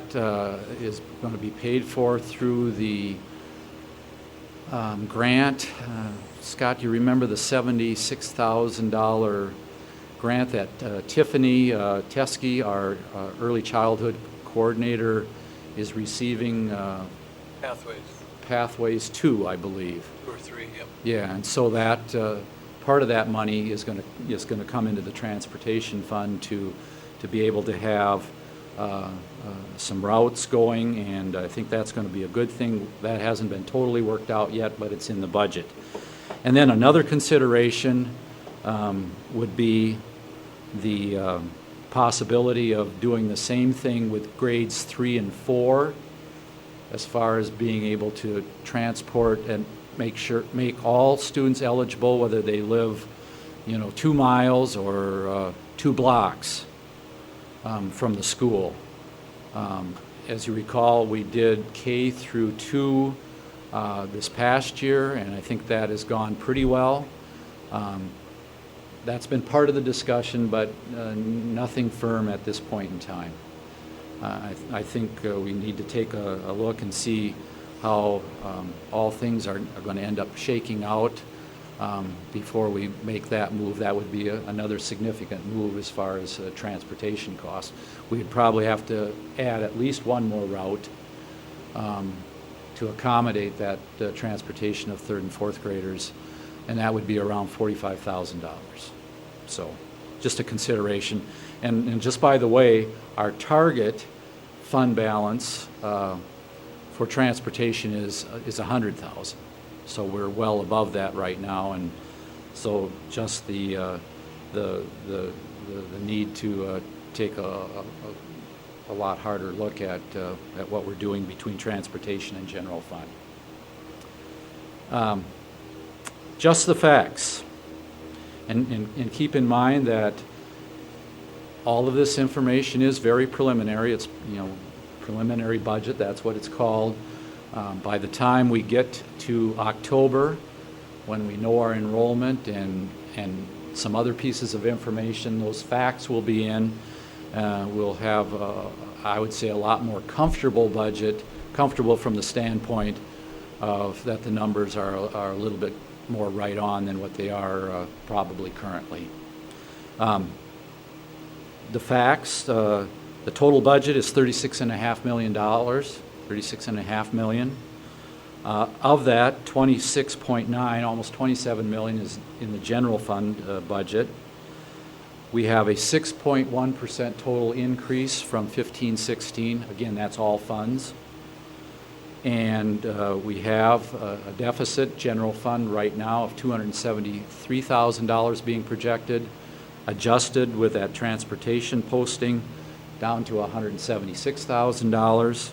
is going to be paid for through the grant. Scott, you remember the $76,000 grant that Tiffany Teskey, our early childhood coordinator, is receiving? Pathways 2, I believe. 2 or 3, yep. Yeah, and so that part of that money is going to come into the transportation fund to be able to have some routes going, and I think that's going to be a good thing. That hasn't been totally worked out yet, but it's in the budget. And then another consideration would be the possibility of doing the same thing with grades 3 and 4, as far as being able to transport and make all students eligible, whether they live 2 miles or 2 blocks from the school. As you recall, we did K through 2 this past year, and I think that has gone pretty well. That's been part of the discussion, but nothing firm at this point in time. I think we need to take a look and see how all things are going to end up shaking out before we make that move. That would be another significant move as far as transportation costs. We'd probably have to add at least one more route to accommodate that transportation of third and fourth graders, and that would be around $45,000. So just a consideration. And just by the way, our target fund balance for transportation is $100,000. So we're well above that right now, and so just the need to take a lot harder look at what we're doing between transportation and general fund. Just the facts, and keep in mind that all of this information is very preliminary. It's preliminary budget. That's what it's called. By the time we get to October, when we know our enrollment and some other pieces of information, those facts will be in. We'll have, I would say, a lot more comfortable budget, comfortable from the standpoint of that the numbers are a little bit more right on than what they are probably currently. The facts, the total budget is $36.5 million. $36.5 million. Of that, 26.9, almost 27 million is in the general fund budget. We have a 6.1% total increase from 15-16. Again, that's all funds. And we have a deficit general fund right now of $273,000 being projected, adjusted with that transportation posting down to $176,000,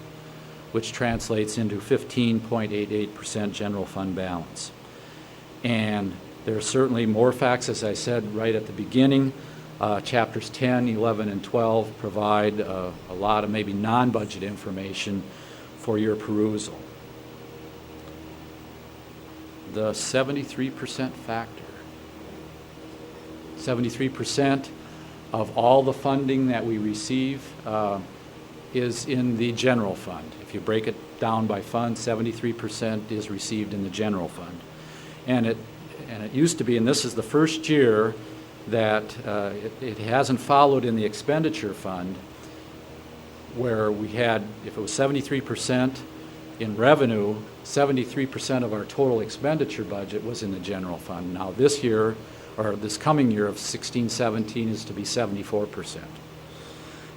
which translates into 15.88% general fund balance. And there are certainly more facts, as I said right at the beginning. Chapters 10, 11, and 12 provide a lot of maybe non-budget information for your perusal. The 73% factor. 73% of all the funding that we receive is in the general fund. If you break it down by fund, 73% is received in the general fund. And it used to be, and this is the first year that it hasn't followed in the expenditure fund, where we had, if it was 73% in revenue, 73% of our total expenditure budget was in the general fund. Now this year, or this coming year of 16-17, is to be 74%.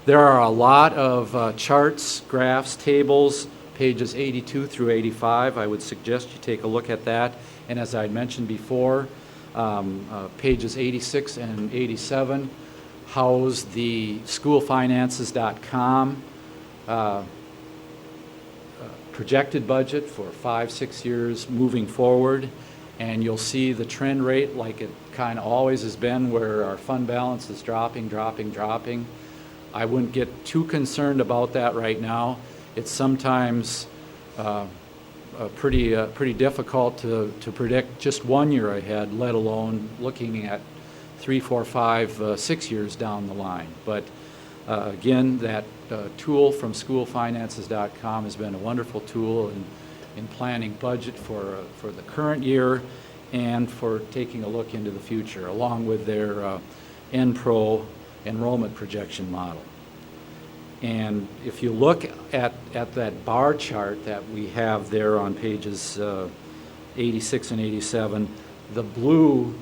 There are a lot of charts, graphs, tables, pages 82 through 85. I would suggest you take a look at that. And as I mentioned before, pages 86 and 87 house the schoolfinances.com projected budget for 5-6 years moving forward. And you'll see the trend rate like it kind of always has been, where our fund balance is dropping. I wouldn't get too concerned about that right now. It's sometimes pretty difficult to predict just 1 year ahead, let alone looking at 3, 4, 5, 6 years down the line. But again, that tool from schoolfinances.com has been a wonderful tool in planning budget for the current year and for taking a look into the future, along with their NPRO enrollment projection model. And if you look at that bar chart that we have there on pages 86 and 87, the blue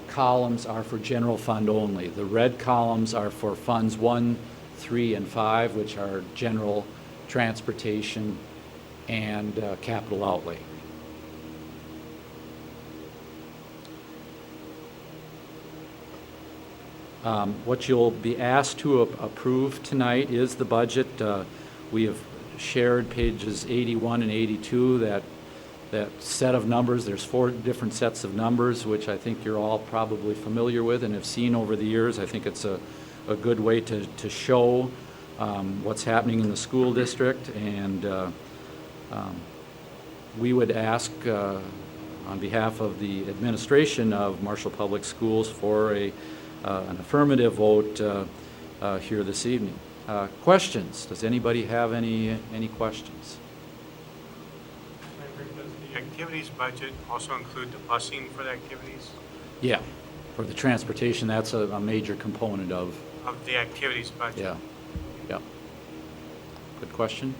columns are for general fund only. The red columns are for funds 1, 3, and 5, which are general, transportation, and capital outlay. What you'll be asked to approve tonight is the budget. We have shared pages 81 and 82, that set of numbers. There's 4 different sets of numbers, which I think you're all probably familiar with and have seen over the years. I think it's a good way to show what's happening in the school district. And we would ask on behalf of the administration of Marshall Public Schools for an affirmative vote here this evening. Questions? Does anybody have any questions? Does the activities budget also include the busing for the activities? Yeah, for the transportation, that's a major component of, Of the activities budget? yeah, yeah. Good question.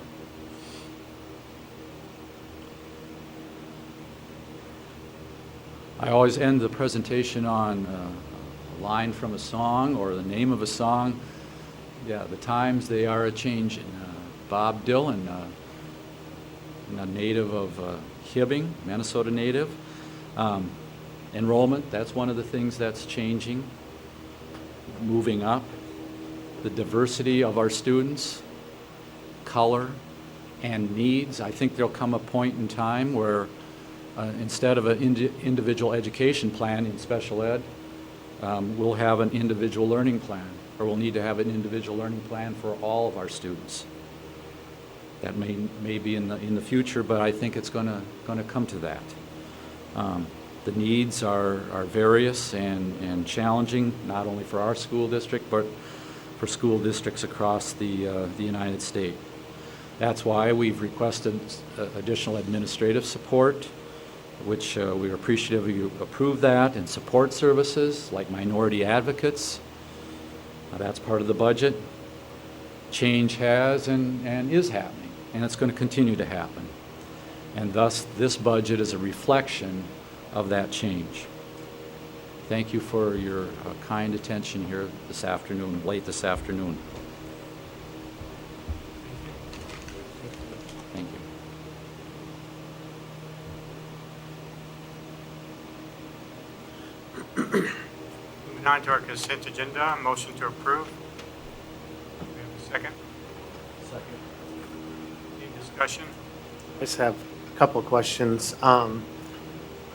I always end the presentation on a line from a song or the name of a song. Yeah, the times they are a-changin'. Bob Dylan, a native of Hibbing, Minnesota native. Enrollment, that's one of the things that's changing, moving up. The diversity of our students, color, and needs. I think there'll come a point in time where instead of an individual education plan in special ed, we'll have an individual learning plan, or we'll need to have an individual learning plan for all of our students. That may be in the future, but I think it's going to come to that. The needs are various and challenging, not only for our school district, but for school districts across the United States. That's why we've requested additional administrative support, which we are appreciative you approve that, and support services like minority advocates. That's part of the budget. Change has and is happening, and it's going to continue to happen. And thus, this budget is a reflection of that change. Thank you for your kind attention here this afternoon, late this afternoon. Thank you. Moving on to our consent agenda, motion to approve. Do we have a second? Second. Any discussion? I just have a couple of questions.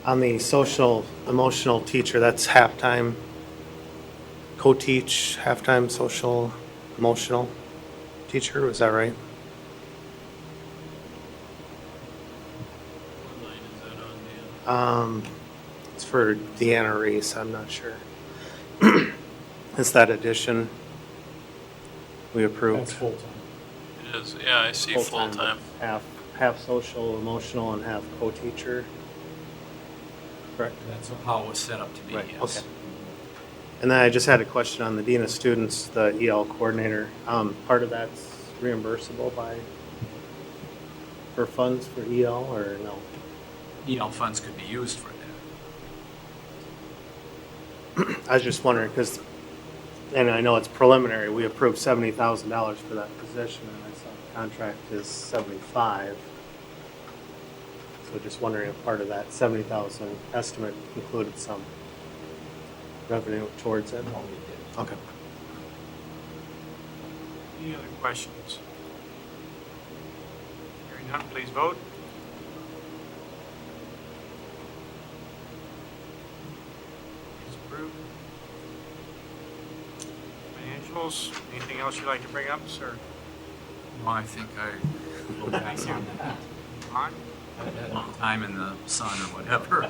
On the social emotional teacher, that's halftime co-teach, halftime social emotional teacher, is that right? What line is that on, Dan? It's for Deanna Reese, I'm not sure. It's that addition we approved. That's full-time. It is, yeah, I see full-time. Half social emotional and half co-teacher. Correct. That's how it was set up to be, Right, yes. okay. And then I just had a question on the Dean of Students, the EL coordinator. Part of that's reimbursable for funds for EL or no? EL funds could be used for that. I was just wondering because, and I know it's preliminary, we approved $70,000 for that position and I saw the contract is $75,000. So just wondering if part of that $70,000 estimate included some revenue towards it. No, we did. Okay. Any other questions? Hearing none, please vote. It's approved. Financials, anything else you'd like to bring up, sir? Well, I think I will pass on that. On? Time in the sun or whatever.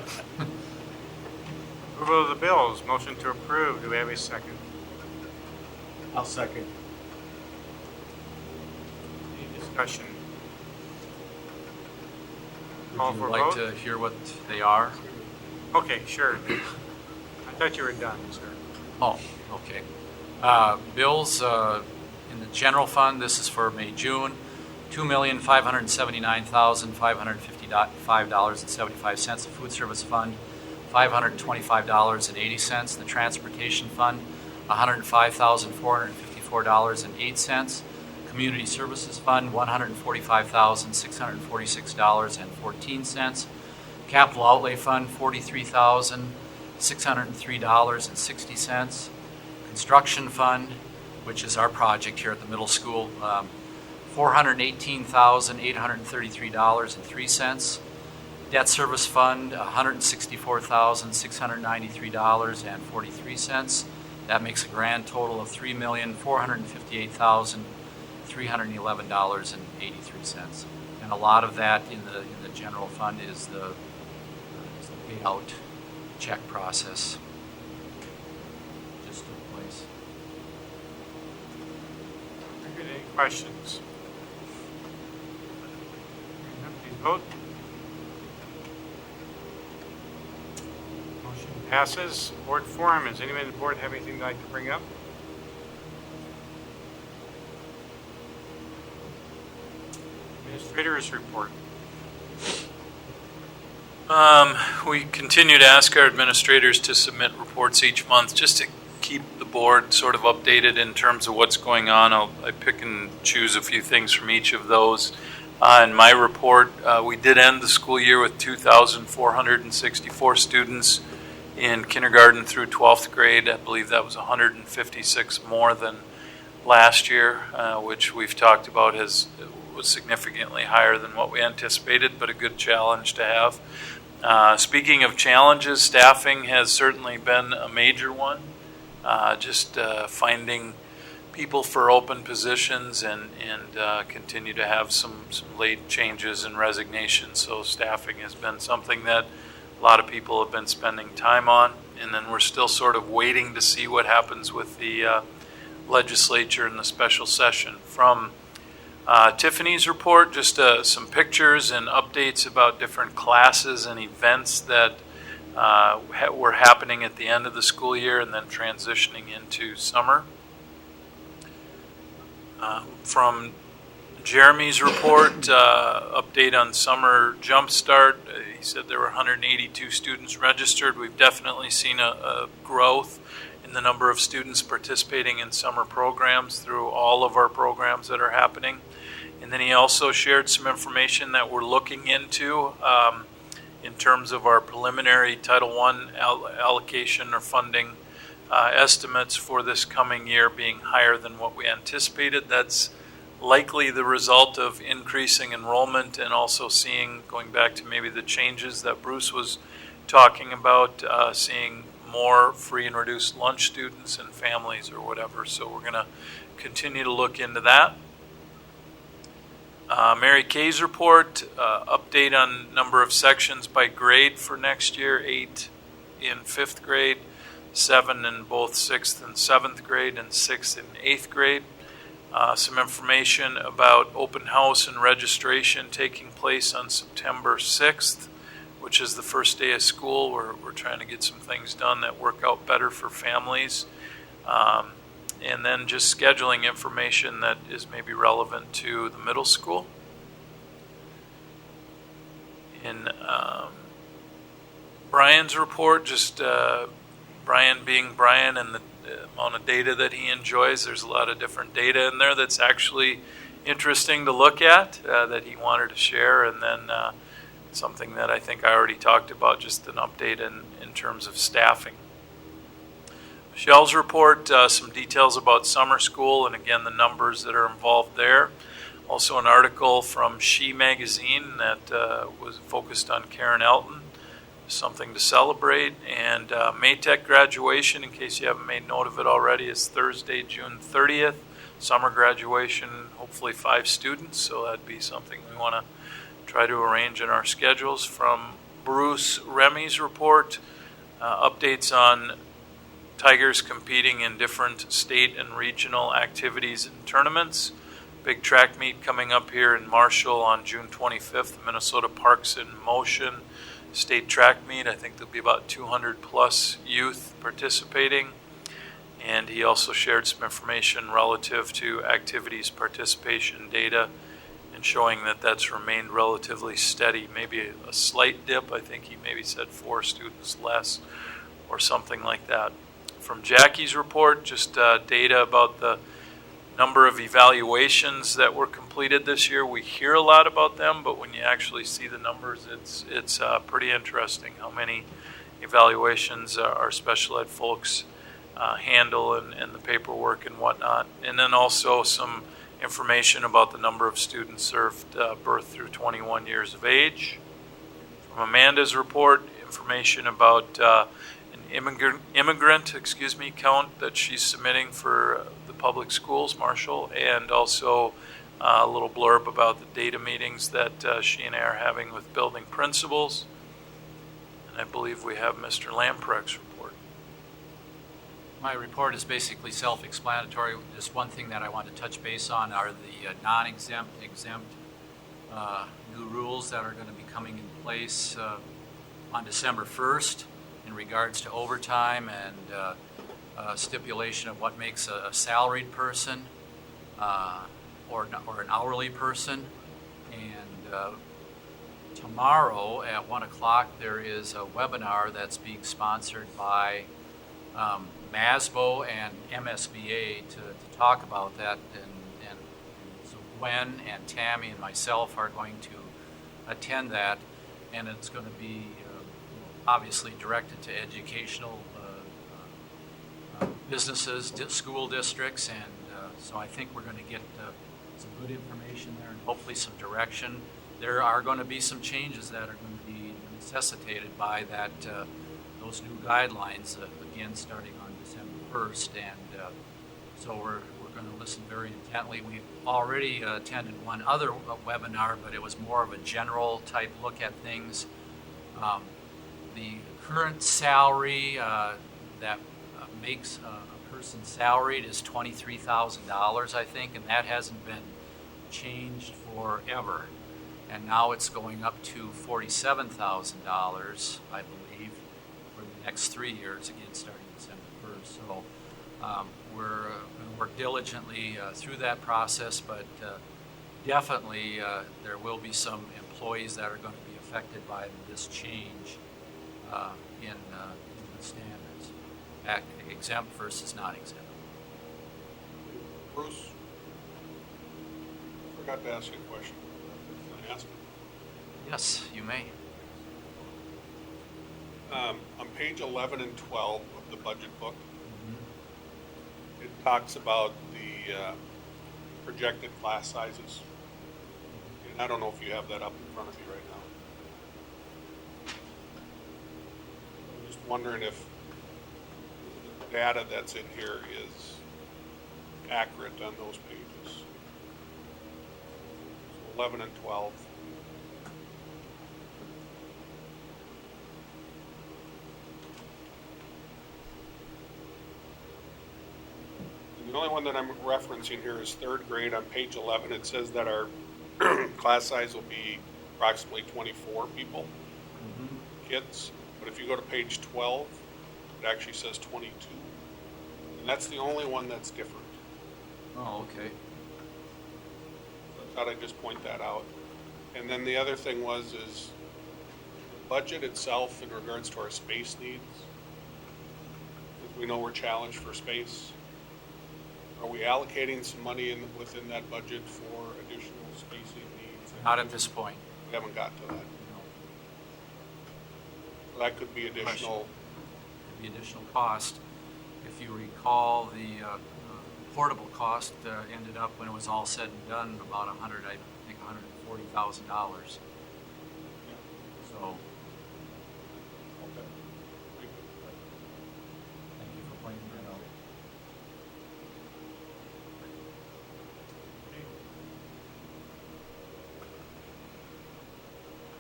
Approval of the bills, motion to approve. Do we have a second? I'll second. Any discussion? Call Would for you like vote? to hear what they are? Okay, sure. I thought you were done, sir. Oh, okay. Bills in the general fund, this is for May, June, $2,579,555.75. The food service fund, $525.80. The transportation fund, $105,454.08. Community services fund, $145,646.14. Capital outlay fund, $43,603.60. Construction fund, which is our project here at the middle school, $418,833.03. Debt service fund, $164,693.43. That makes a grand total of $3,458,311.83. And And a lot of that in the general fund is the payout check process. Just took place. Very good. Any questions? Please vote. Motion passes. Board forum. Does anyone on the board have anything they'd like to bring up? Administrator's report. We continue to ask our administrators to submit reports each month just to keep the board sort of updated in terms of what's going on. I pick and choose a few things from each of those. In my report, we did end the school year with 2,464 students in kindergarten through 12th grade. I believe that was 156 more than last year, which we've talked about was significantly higher than what we anticipated, but a good challenge to have. Speaking of challenges, staffing has certainly been a major one. Just finding people for open positions and continue to have some late changes and resignations. So staffing has been something that a lot of people have been spending time on. And then we're still sort of waiting to see what happens with the legislature and the special session. From Tiffany's report, just some pictures and updates about different classes and events that were happening at the end of the school year and then transitioning into summer. From Jeremy's report, update on Summer Jumpstart. He said there were 182 students registered. We've definitely seen a growth in the number of students participating in summer programs through all of our programs that are happening. And then he also shared some information that we're looking into in terms of our preliminary Title I allocation or funding estimates for this coming year being higher than what we anticipated. That's likely the result of increasing enrollment and also seeing, going back to maybe the changes that Bruce was talking about, seeing more free and reduced lunch students and families or whatever. So we're going to continue to look into that. Mary Kay's report, update on number of sections by grade for next year, 8 in 5th grade, 7 in both 6th and 7th grade, and 6th and 8th grade. Some information about open house and registration taking place on September 6th, which is the first day of school. We're trying to get some things done that work out better for families. And then just scheduling information that is maybe relevant to the middle school. In Brian's report, just Brian being Brian and the amount of data that he enjoys. There's a lot of different data in there that's actually interesting to look at that he wanted to share. And then something that I think I already talked about, just an update in terms of staffing. Michelle's report, some details about summer school, and again, the numbers that are involved there. Also an article from She Magazine that was focused on Karen Elton, something to celebrate. And Maytech graduation, in case you haven't made note of it already, is Thursday, June 30th. Summer graduation, hopefully 5 students, so that'd be something we want to try to arrange in our schedules. From Bruce Remy's report, updates on Tigers competing in different state and regional activities and tournaments. Big track meet coming up here in Marshall on June 25th, the Minnesota Parks in Motion state track meet. I think there'll be about 200 plus youth participating. And he also shared some information relative to activities participation data and showing that that's remained relatively steady, maybe a slight dip. I think he maybe said 4 students less or something like that. From Jackie's report, just data about the number of evaluations that were completed this year. We hear a lot about them, but when you actually see the numbers, it's pretty interesting how many evaluations our special ed folks handle and the paperwork and whatnot. And then also some information about the number of students served birth through 21 years of age. From Amanda's report, information about immigrant count that she's submitting for the public schools, Marshall, and also a little blurb about the data meetings that she and I are having with building principals. And I believe we have Mr. Lamprecht's report. My report is basically self-explanatory. Just one thing that I want to touch base on are the non-exempt, exempt new rules that are going to be coming in place on December 1st in regards to overtime and stipulation of what makes a salaried person or an hourly person. And tomorrow at 1 o'clock there is a webinar that's being sponsored by MASBO and MSBA to talk about that, and so Gwen and Tammy and myself are going to attend that, and it's going to be obviously directed to educational businesses, school districts, and so I think we're going to get some good information there and hopefully some direction. There are going to be some changes that are going to be necessitated by that those new guidelines, again, starting on December 1st. And so we're going to listen very intently. We've already attended one other webinar, but it was more of a general type look at things. The current salary that makes a person salaried is $23,000, I think, and that hasn't been changed forever. And now it's going up to $47,000, I believe, for the next 3 years, again, starting December 1st. So we're going to work diligently through that process, but definitely there will be some employees that are going to be affected by this change in the standards, exempt versus non-exempt. Bruce, I forgot to ask you a question. Can I ask? Yes, you may. On page 11 and 12 of the budget book, it talks about the projected class sizes. And I don't know if you have that up in front of you right now. I'm just wondering if the data that's in here is accurate on those pages. So 11 and 12. The only one that I'm referencing here is third grade on page 11. It says that our class size will be approximately 24 people, kids. But if you go to page 12, it actually says 22. And that's the only one that's different. Oh, okay. I thought I'd just point that out. And then the other thing is the budget itself in regards to our space needs. We know we're challenged for space. Are we allocating some money within that budget for additional spacing needs? Not at this point. We haven't got to that. So that could be additional. The additional cost. If you recall, the portable cost ended up, when it was all said and done, about $140,000. So, thank you for pointing that out.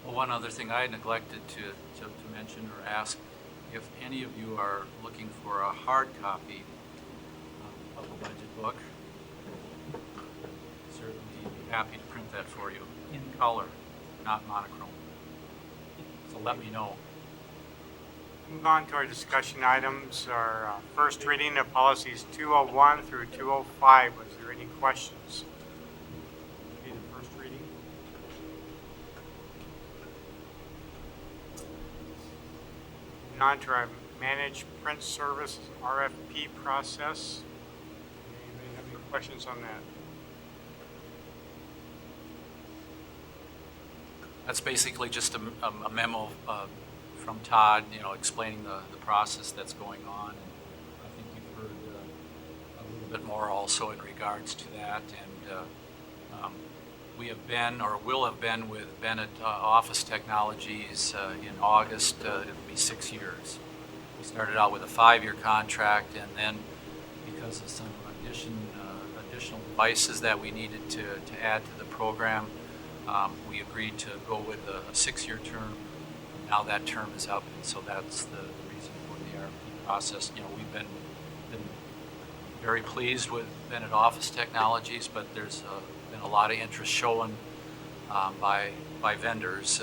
Well, one other thing I neglected to mention or ask, if any of you are looking for a hard copy of the budget book, certainly be happy to print that for you in color, not monochrome. So let me know. Move on to our discussion items. Our first reading of policies 201 through 205. Was there any questions? Okay, the first reading. Moving on to our managed print services RFP process. Anybody have any questions on that? That's basically just a memo from Todd, explaining the process that's going on. And I think you've heard a little bit more also in regards to that. And we have been, or will have been, with Bennett Office Technologies in August. It'll be 6 years. We started out with a 5-year contract, and then because of some additional devices that we needed to add to the program. We agreed to go with a 6-year term. Now that term is up, and so that's the reason for the RFP process. You know, we've been very pleased with Bennett Office Technologies, but there's been a lot of interest shown by vendors.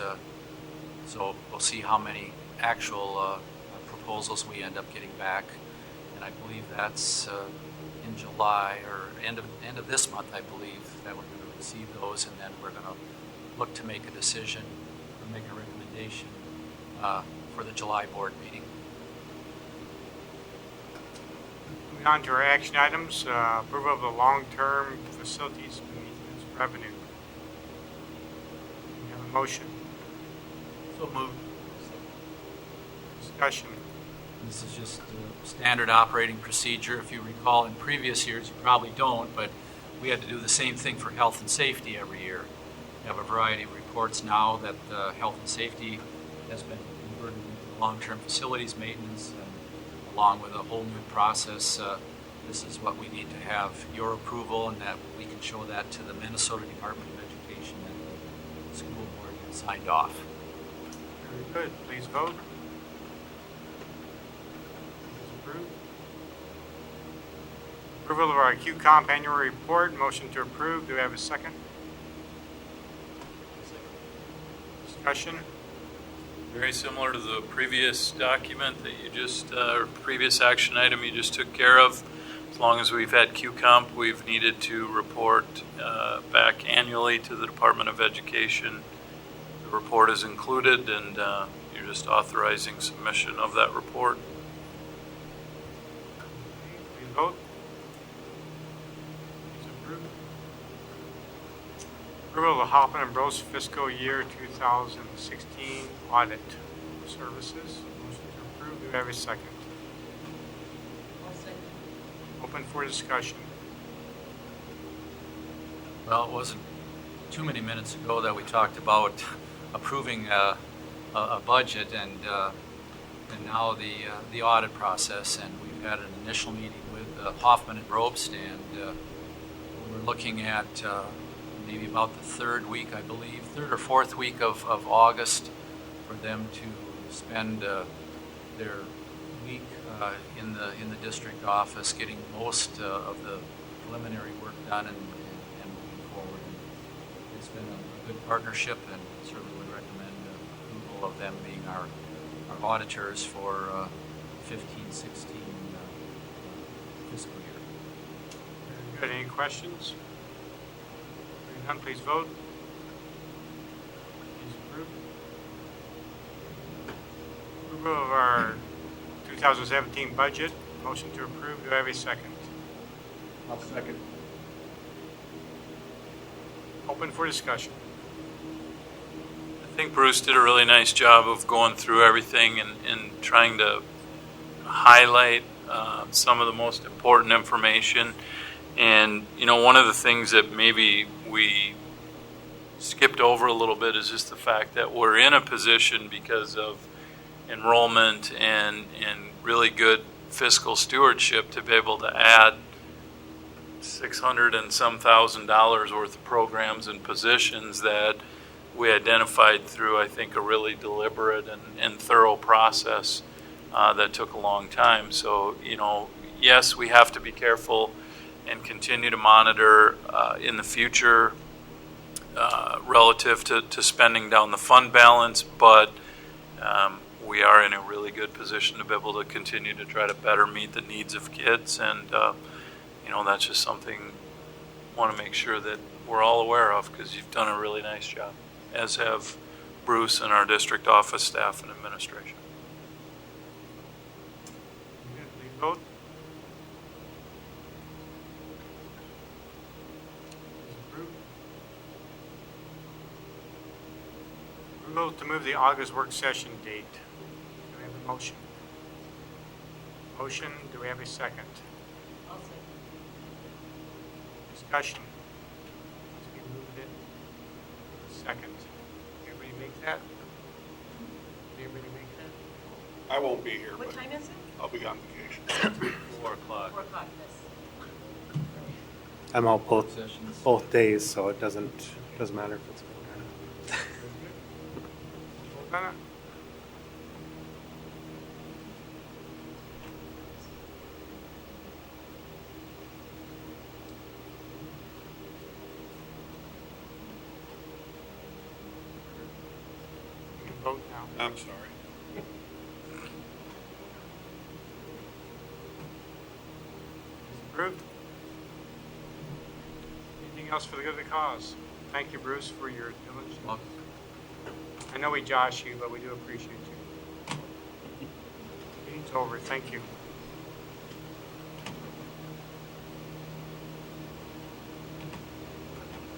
So we'll see how many actual proposals we end up getting back, and I believe that's in July or end of this month. I believe that we're going to receive those, and then we're going to look to make a decision or make a recommendation for the July board meeting. Moving on to our action items, approval of the long-term facilities maintenance revenue. We have a motion. So moved. Discussion. This is just a standard operating procedure. If you recall, in previous years, you probably don't, but we had to do the same thing for health and safety every year. We have a variety of reports now that health and safety has been converted into long-term facilities maintenance, and along with a whole new process. This is what we need to have your approval, and that we can show that to the Minnesota Department of Education, and the school board has signed off. Very good. Please vote. Approved. Approval of our QComp annual report. Motion to approve. Do we have a second? Discussion. Very similar to the previous document that you just, previous action item you just took care of. As long as we've had QComp, we've needed to report back annually to the Department of Education. The report is included, and you're just authorizing submission of that report. Please vote. Please approve. Approval of the Hoffman and Bros fiscal year 2016 audit services. Motion to approve. Do we have a second? Open for discussion. Well, it wasn't too many minutes ago that we talked about approving a budget, and now the audit process, and we've had an initial meeting with Hoffman and Robst, and we're looking at maybe about the third or fourth week of August for them to spend their week in the district office getting most of the preliminary work done and moving forward. It's been a good partnership, and certainly would recommend approval of them being our auditors for 15-16 fiscal year. Very good. Any questions? Hearing none, please vote. Please approve. Approval of our 2017 budget. Motion to approve. Do I have a second? I'll second. Open for discussion. I think Bruce did a really nice job of going through everything and trying to highlight some of the most important information. And, you know, one of the things that maybe we skipped over a little bit is just the fact that we're in a position because of enrollment and really good fiscal stewardship to be able to add $600 and some thousand worth of programs and positions that we identified through, I think, a really deliberate and thorough process that took a long time. So, you know, yes, we have to be careful and continue to monitor in the future relative to spending down the fund balance, but we are in a really good position to be able to continue to try to better meet the needs of kids, and you know, that's just something I want to make sure that we're all aware of, because you've done a really nice job, as have Bruce and our district office staff and administration. Please vote. Please approve. Approval to move the August work session date. Do we have a motion? Motion. Do we have a second? Discussion. Once we moved it, second. Everybody make that? Everybody make that? I won't be here, What but time is it? I'll be on vacation. 4 o'clock. 4 o'clock, yes. I'm out both Sessions. days, so it doesn't matter if it's going or not. Lieutenant? You can vote now. I'm sorry. Approved. Anything else for the good of the cause? Thank you, Bruce, for your diligence. I know we josh you, but we do appreciate you. Meeting's over. Thank you.